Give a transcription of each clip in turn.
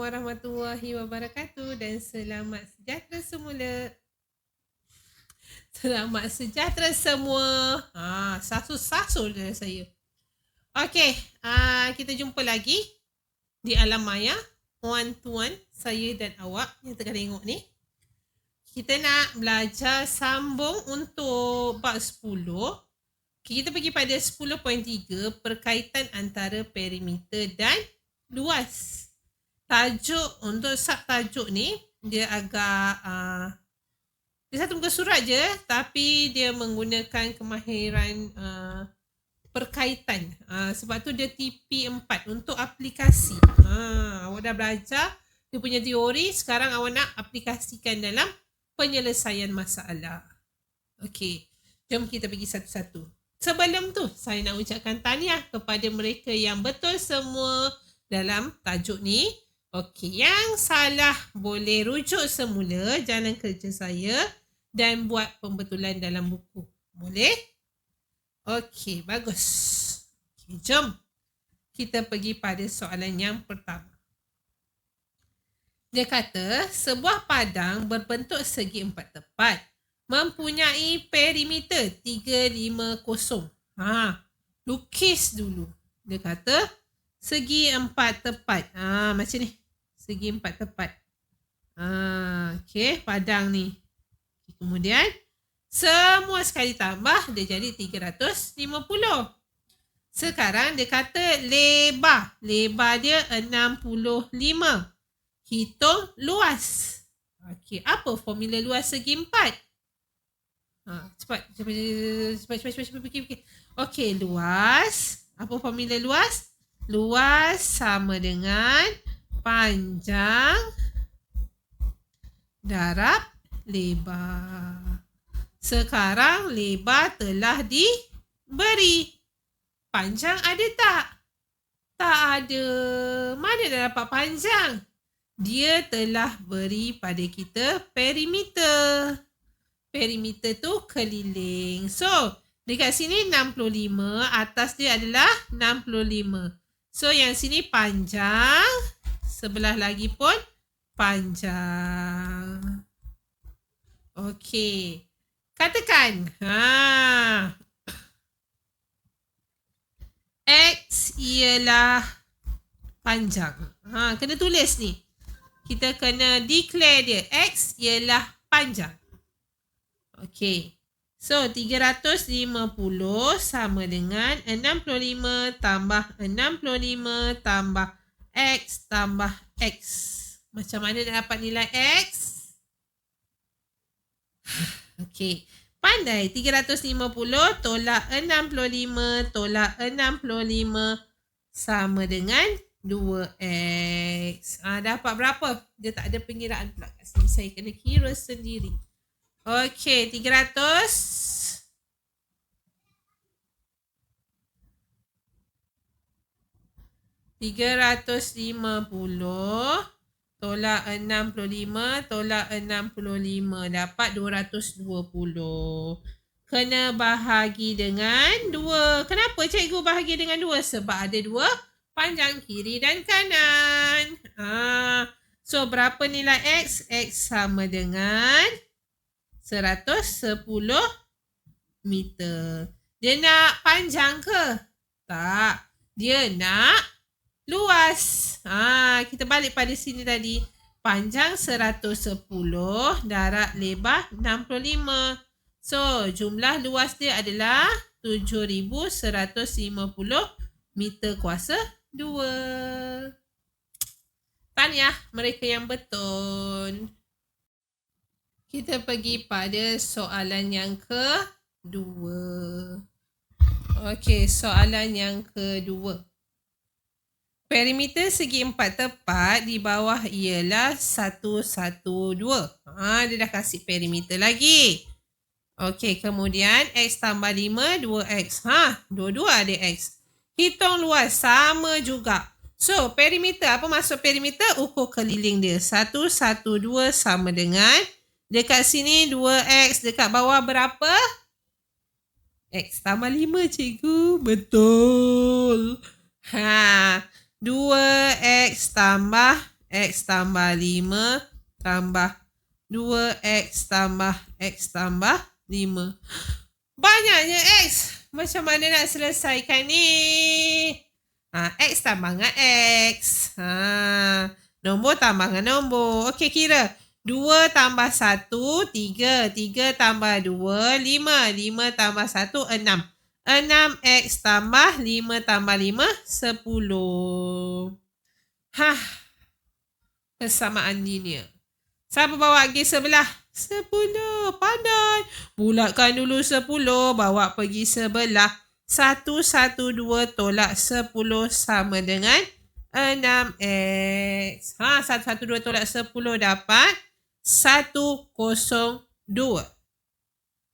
warahmatullahi wabarakatuh dan selamat sejahtera semula. Selamat sejahtera semua. Sasul dari saya. Okey, kita jumpa lagi di alam maya. Tuan-tuan, saya dan awak yang tengah tengok ni. Kita nak belajar sambung untuk bab 10. Kita pergi pada 10.3, perkaitan antara perimeter dan luas. Tajuk untuk subtajuk ni dia agak dia satu muka surat je, tapi dia menggunakan kemahiran perkaitan. Sebab tu dia TP4 untuk aplikasi. Awak dah belajar dia punya teori, sekarang awak nak aplikasikan dalam penyelesaian masalah. Okey, jom kita pergi satu-satu. Sebelum tu, saya nak ucapkan tahniah kepada mereka yang betul semua dalam tajuk ni. Okey, yang salah boleh rujuk semula jalan kerja saya dan buat pembetulan dalam buku. Boleh? Okey, bagus. Okay, jom kita pergi pada soalan yang pertama. Dia kata, sebuah padang berbentuk segi empat tepat mempunyai perimeter 350. Lukis dulu. Dia kata segi empat tepat. Macam ni. Segi empat tepat. Okey, padang ni. Kemudian semua sekali tambah dia jadi 350. Sekarang dia kata lebar. Lebar dia 65. Hitung luas. Okey, apa formula luas segi empat? Cepat fikir. Okey, luas. Apa formula luas? Luas sama dengan panjang darab lebar. Sekarang lebar telah diberi. Panjang ada tak? Tak ada. Mana dah dapat panjang? Dia telah beri pada kita perimeter. Perimeter tu keliling. So, dekat sini 65. Atas dia adalah 65. So, yang sini panjang. Sebelah lagi pun panjang. Okey. Katakan. X ialah panjang. Kena tulis ni. Kita kena declare dia. X ialah panjang. Okey. So, 350 sama dengan 65 tambah 65 tambah X tambah X. Macam mana nak dapat nilai X? Okey. Pandai. 350 tolak 65 tolak 65 sama dengan 2X. Dapat berapa? Dia tak ada pengiraan pula kat sini. Saya kena kira sendiri. Okey, 350 tolak 65 tolak 65 dapat 220. Kena bahagi dengan 2. Kenapa cikgu bahagi dengan 2? Sebab ada 2 panjang kiri dan kanan. So, berapa nilai X? X sama dengan 110 meter. Dia nak panjang ke? Tak. Dia nak luas. Kita balik pada sini tadi. Panjang 110 darab lebar 65. So, jumlah luas dia adalah 7,150 meter kuasa 2. Tahniah mereka yang betul. Kita pergi pada soalan yang kedua. Okey, soalan yang kedua. Perimeter segi empat tepat di bawah ialah 112. Dia dah kasih perimeter lagi. Okey, kemudian X tambah 5, 2X. Dua-dua ada X. Hitung luas sama juga. So, perimeter. Apa maksud perimeter? Ukur keliling dia. 112 sama dengan, dekat sini 2X. Dekat bawah berapa? X tambah 5, cikgu. Betul. 2X tambah X tambah 5 tambah 2X tambah X tambah 5. Banyaknya X. Macam mana nak selesaikan ni? X tambah dengan X. Nombor tambah dengan nombor. Okey, kira. 2 tambah 1, 3. 3 tambah 2, 5. 5 tambah 1, 6. 6X tambah 5 tambah 5, 10. Persamaan linear. Siapa bawa pergi sebelah? 10. Pandai. Bulatkan dulu 10. Bawa pergi sebelah. 1, 1, 2 tolak 10 sama dengan 6X. 1, 1, 2 tolak 10 dapat 102.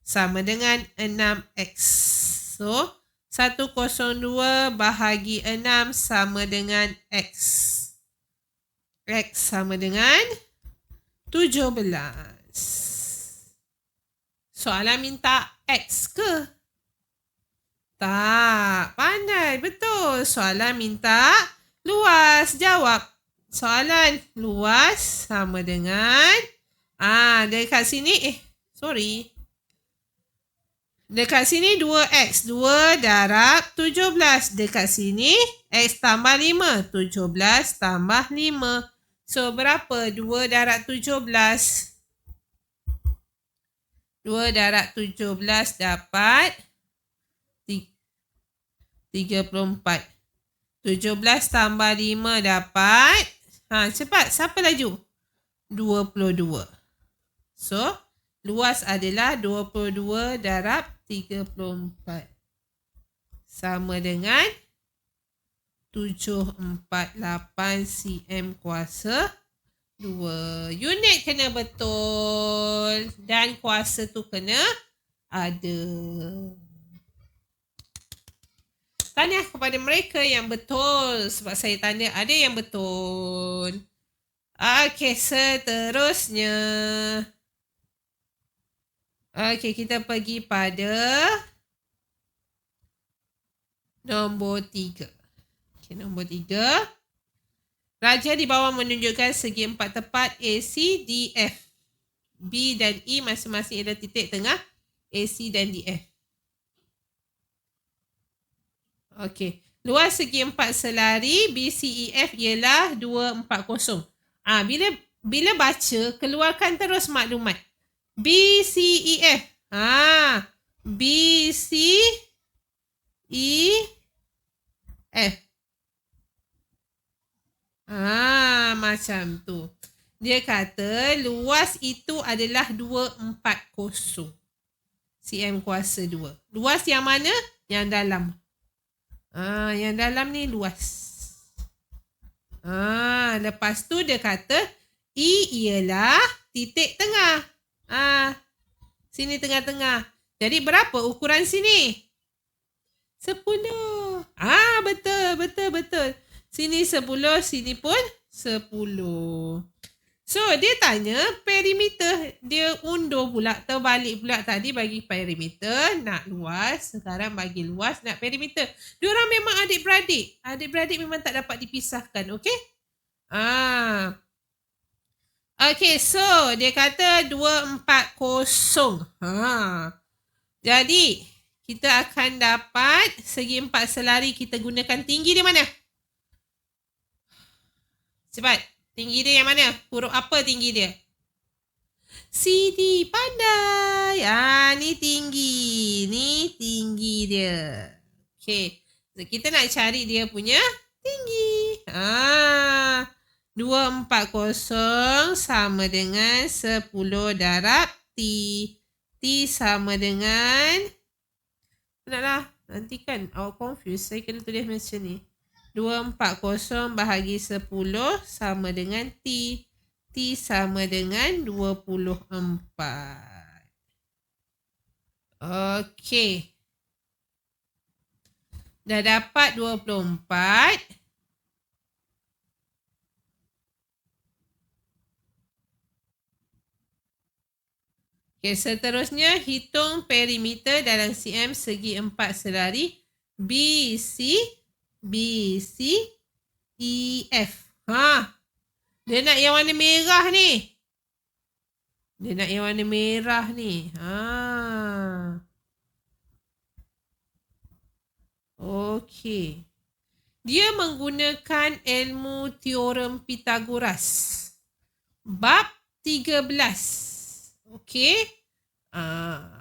Sama dengan 6X. So, 102 bahagi 6 sama dengan X. X sama dengan 17. Soalan minta X ke? Tak. Pandai. Betul. Soalan minta luas. Jawab. Soalan luas sama dengan... dekat sini... sorry. Dekat sini 2X. 2 darab 17. Dekat sini X tambah 5. 17 tambah 5. So, berapa 2 darab 17? 2 darab 17 dapat 34. 17 tambah 5 dapat... cepat. Siapa laju? 22. So, luas adalah 22 darab 34. Sama dengan 748 cm kuasa 2. Unit kena betul. Dan kuasa tu kena ada. Tanya kepada mereka yang betul. Sebab saya tanya ada yang betul. Okey, seterusnya. Okey, kita pergi pada nombor 3. Okey, nombor 3. Raja di bawah menunjukkan segi empat tepat AC, DF. B dan E masing-masing ada titik tengah AC dan DF. Okey. Luas segi empat selari BCEF ialah 240. Bila baca, keluarkan terus maklumat. BCEF. BCEF. Macam tu. Dia kata luas itu adalah 240. cm kuasa 2. Luas yang mana? Yang dalam. Yang dalam ni luas. Lepas tu dia kata E ialah titik tengah. Sini tengah-tengah. Jadi berapa ukuran sini? 10. Betul. Sini 10, sini pun 10. So, dia tanya perimeter. Dia undur pula, terbalik pula tadi bagi perimeter. Nak luas, sekarang bagi luas, nak perimeter. Diorang memang adik-beradik. Adik-beradik memang tak dapat dipisahkan, okey? Okey, so dia kata 240. Jadi, kita akan dapat segi empat selari. Kita gunakan tinggi dia mana? Cepat. Tinggi dia yang mana? Huruf apa tinggi dia? CD. Pandai. Ni tinggi. Ni tinggi dia. Okey. So, kita nak cari dia punya tinggi. 240 sama dengan 10 darab T. T sama dengan... Naklah. Nanti kan awak confuse. Saya kena tulis macam ni. 240 bahagi 10 sama dengan T. T sama dengan 24. Okey. Dah dapat 24. Okey, seterusnya hitung perimeter dalam cm segi empat selari BC, EF. Dia nak yang warna merah ni. Dia nak yang warna merah ni. Okey. Dia menggunakan ilmu teorem Pythagoras. Bab 13. Okey.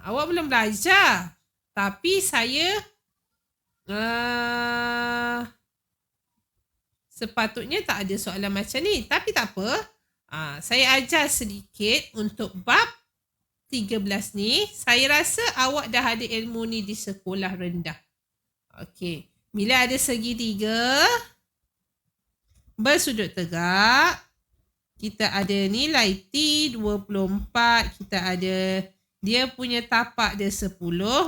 Awak belum belajar. Tapi saya sepatutnya tak ada soalan macam ni. Tapi tak apa. Saya ajar sedikit untuk bab 13 ni. Saya rasa awak dah ada ilmu ni di sekolah rendah. Okey. Bila ada segitiga bersudut tegak, kita ada nilai T 24, kita ada dia punya tapak dia 10.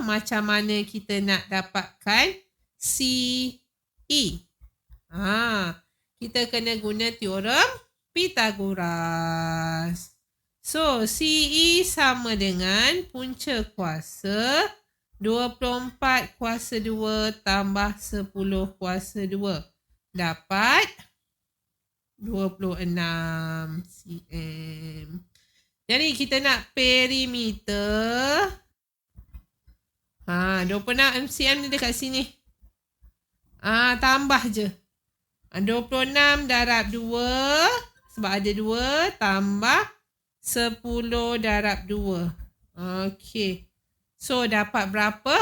Macam mana kita nak dapatkan CE? Kita kena guna teorem Pythagoras. So, CE sama dengan punca kuasa 24 kuasa 2 tambah 10 kuasa 2. Dapat 26 cm. Jadi kita nak perimeter. 26 cm ni dekat sini. Tambah je. 26 darab 2. Sebab ada 2 tambah 10 darab 2. Okey. So, dapat berapa?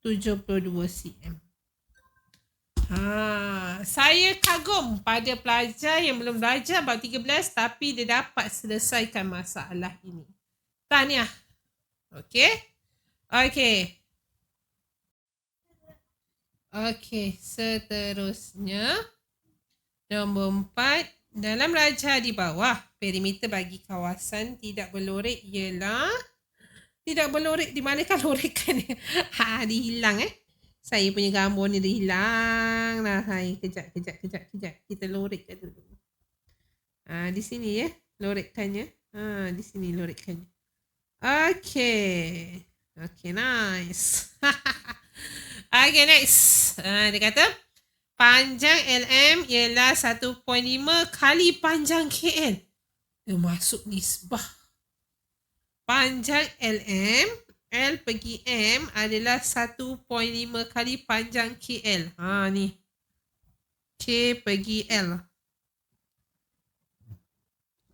72 cm. Saya kagum pada pelajar yang belum belajar bab 13 tapi dia dapat selesaikan masalah ini. Tahniah. Okey. Okey, seterusnya. Nombor 4. Dalam rajah di bawah, perimeter bagi kawasan tidak berlorek ialah... Tidak berlorek, di manakah lorekan dia? Dia hilang Saya punya gambar ni dia hilang lah. Kejap. Kita lorekkan dulu. Di sini ya, lorekkannya. Di sini lorekkannya. Okay, nice. Okay, next. Dia kata, panjang LM ialah 1.5 kali panjang KL. Dia masuk nisbah. Panjang LM, L pergi M adalah 1.5 kali panjang KL. Ni. K pergi L.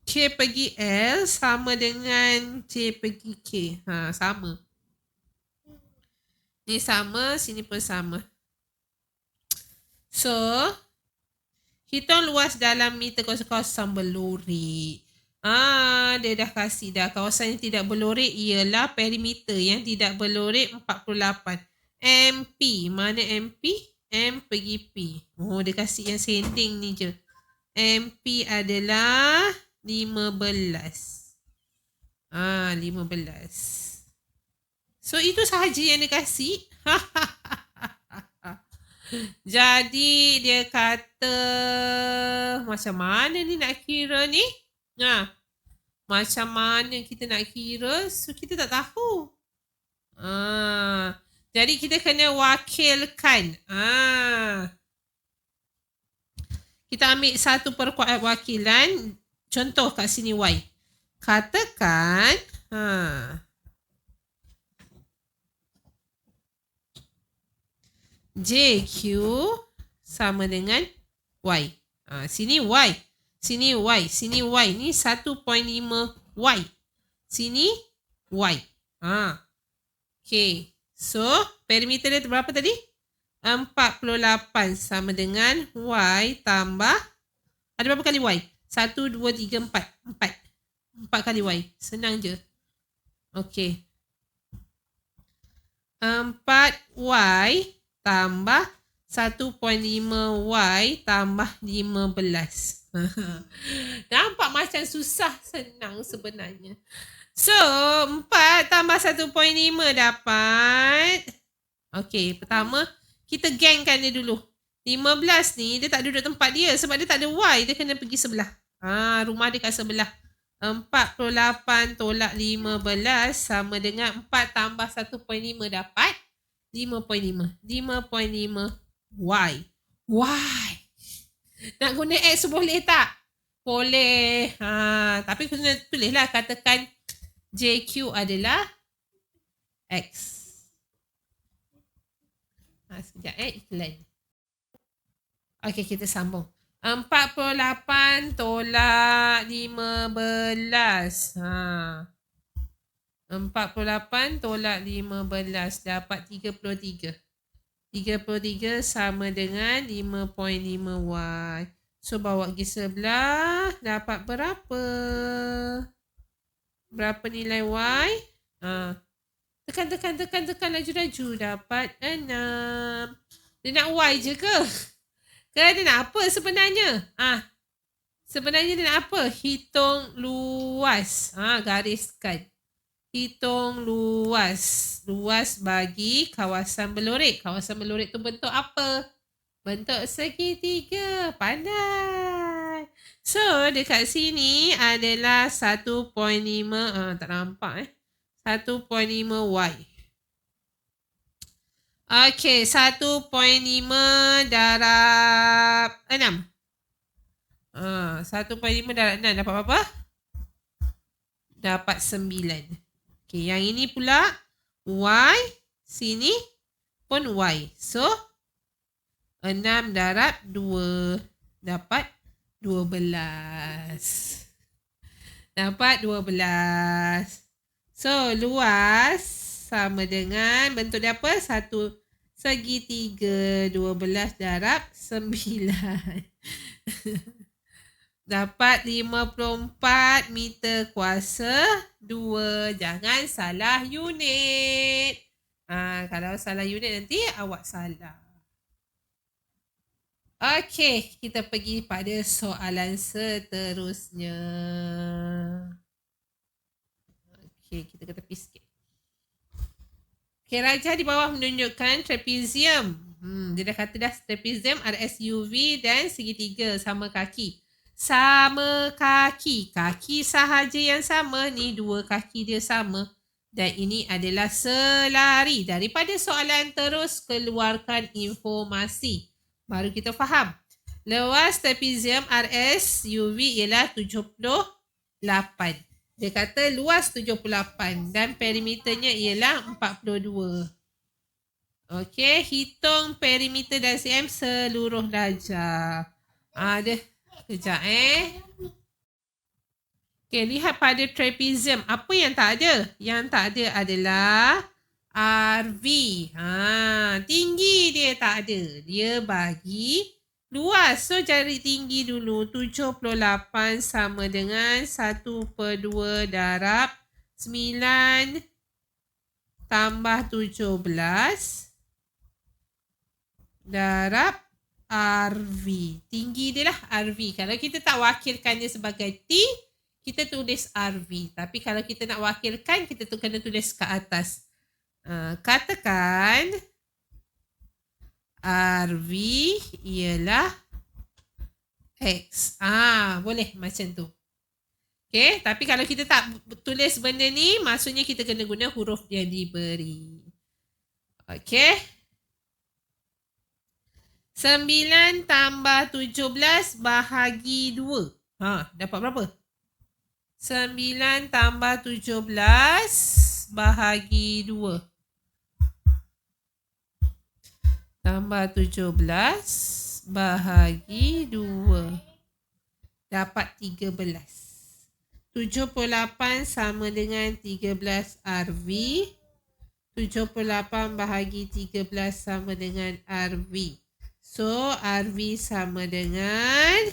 K pergi L sama dengan J pergi K. Sama. Ni sama, sini pun sama. So, hitung luas dalam meter kosong berlorek. Dia dah kasih dah. Kawasan yang tidak berlorek ialah perimeter yang tidak berlorek 48. MP. Mana MP? M pergi P. Dia kasih yang sending ni je. MP adalah 15. 15. So, itu sahaja yang dia kasih. Jadi, dia kata, macam mana ni nak kira ni? Macam mana kita nak kira? So, kita tak tahu. Jadi, kita kena wakilkan. Kita ambil satu perwakilan. Contoh kat sini Y. Katakan, JQ sama dengan Y. Sini Y. Sini Y. Sini Y. Ni 1.5 Y. Sini Y. Okay. So, perimeter dia berapa tadi? 48 sama dengan Y tambah. Ada berapa kali Y? 1, 2, 3, 4. 4 kali Y. Senang je. Okay. 4Y tambah 1.5Y tambah 15. Nampak macam susah, senang sebenarnya. So, 4 tambah 1.5 dapat. Okey, pertama kita gangkan dia dulu. 15 ni dia tak duduk tempat dia sebab dia tak ada Y. Dia kena pergi sebelah. Rumah dia kat sebelah. 48 tolak 15 sama dengan 4 tambah 1.5 dapat 5.5. 5.5 Y. Nak guna X boleh tak? Boleh. Tapi kena tulislah, katakan JQ adalah X. Sekejap iklan. Okey, kita sambung. 48 tolak 15. 48 tolak 15 dapat 33. 33 sama dengan 5.5Y. So, bawa pergi sebelah. Dapat berapa? Berapa nilai Y? Tekan laju-laju. Dapat 6. Dia nak Y je ke? Ke dia nak apa sebenarnya? Sebenarnya dia nak apa? Hitung luas. Gariskan. Hitung luas. Luas bagi kawasan berlorek. Kawasan berlorek tu bentuk apa? Bentuk segitiga. Pandai. So, dekat sini adalah 1.5. Tak nampak 1.5Y. Okey, 1.5 darab 6. 1.5 darab 6 dapat berapa? Dapat 9. Okey, yang ini pula Y. Sini pun Y. So, 6 darab 2 dapat 12. Dapat 12. So, luas sama dengan bentuk dia apa? Satu segitiga. 12 darab 9. Dapat 54 meter kuasa 2. Jangan salah unit. Kalau salah unit nanti awak salah. Okey, kita pergi pada soalan seterusnya. Okey, kita ke tepi sikit. Okey, Raja di bawah menunjukkan trapezium. Dia dah kata dah trapezium ada SUV dan segitiga sama kaki. Sama kaki. Kaki sahaja yang sama. Ni dua kaki dia sama. Dan ini adalah selari. Daripada soalan terus keluarkan informasi. Baru kita faham. Luas trapezium RSUV ialah 78. Dia kata luas 78 dan perimeternya ialah 42. Okey, hitung perimeter dan cm seluruh darjah. Dia kejap Okey, lihat pada trapezium. Apa yang tak ada? Yang tak ada adalah RV. Tinggi dia tak ada. Dia bagi luas. So, cari tinggi dulu. 78 sama dengan 1/2 darab 9 tambah 17 darab RV. Tinggi dia lah RV. Kalau kita tak wakilkan dia sebagai T, kita tulis RV. Tapi kalau kita nak wakilkan, kita tu kena tulis ke atas. Katakan RV ialah X. Boleh macam tu. Okay, tapi kalau kita tak tulis benda ni, maksudnya kita kena guna huruf yang diberi. Okay. 9 tambah 17 bahagi 2. Dapat berapa? 9 tambah 17 bahagi 2. Tambah 17 bahagi 2. Dapat 13. 78 sama dengan 13 RV. 78 bahagi 13 sama dengan RV. So, RV sama dengan...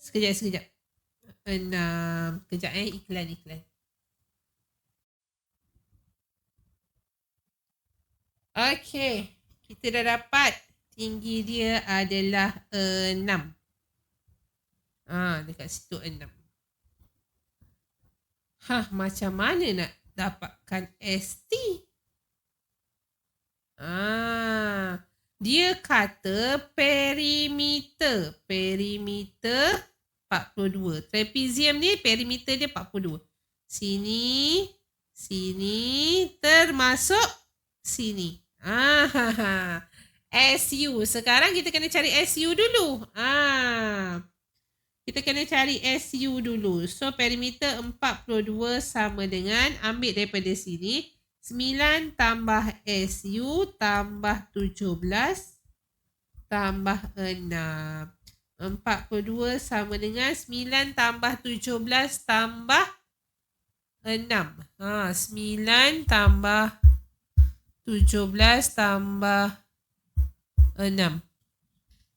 Sekejap. 6. Kejap iklan. Okey. Kita dah dapat tinggi dia adalah 6. Dekat situ 6. Macam mana nak dapatkan ST? Dia kata perimeter. Perimeter 42. Trapezium ni perimeter dia 42. Sini termasuk sini. SU. Sekarang kita kena cari SU dulu. Kita kena cari SU dulu. So, perimeter 42 sama dengan, ambil daripada sini, 9 tambah SU tambah 17 tambah 6. 42 sama dengan 9 tambah 17 tambah 6. 9 tambah 17 tambah 6.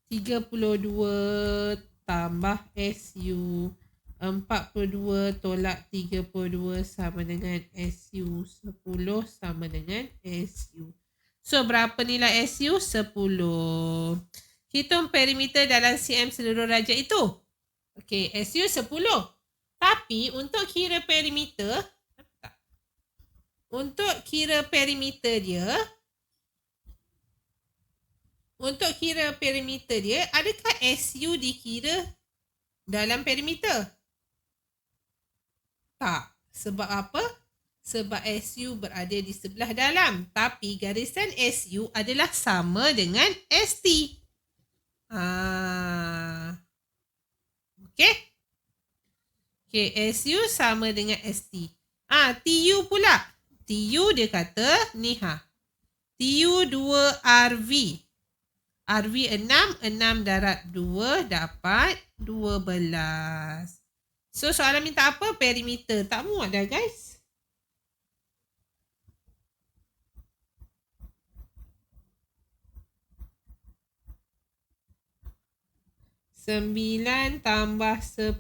32 tambah SU. 42 tolak 32 sama dengan SU. 10 sama dengan SU. So, berapa nilai SU? 10. Hitung perimeter dalam cm seluruh darjah itu. Okey, SU 10. Tapi, untuk kira perimeter, dia, adakah SU dikira dalam perimeter? Tak. Sebab apa? Sebab SU berada di sebelah dalam. Tapi garisan SU adalah sama dengan ST. Okey. Okey, SU sama dengan ST. TU pula. TU dia kata, ni TU 2 RV. RV 6, 6 darab 2 dapat 12. So, soalan minta apa? Perimeter. Tak muat dah, guys. Sembilan tambah 10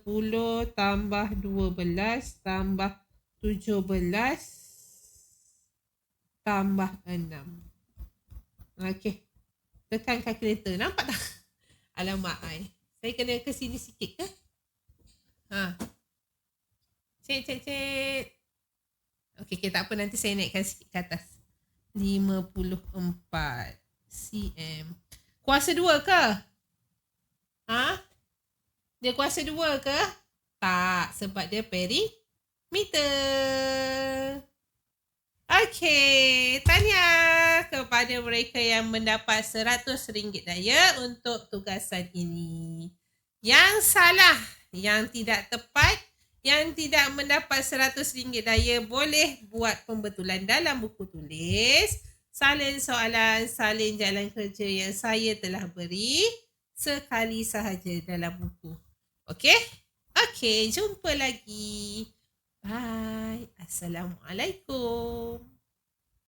tambah 12 tambah 17 tambah 6. Okey. Tekan kalkulator. Nampak tak? Alamak, saya kena ke sini sikit ke? Cek. Okey, tak apa. Nanti saya naikkan sikit ke atas. 54 cm. Kuasa 2 ke? Dia kuasa 2 ke? Tak, sebab dia perimeter. Okey, tahniah kepada mereka yang mendapat RM100 daya untuk tugasan ini. Yang salah, yang tidak tepat, yang tidak mendapat RM100 daya boleh buat pembetulan dalam buku tulis. Salin soalan, salin jalan kerja yang saya telah beri sekali sahaja dalam buku. Okey? Okey, jumpa lagi. Bye. Assalamualaikum.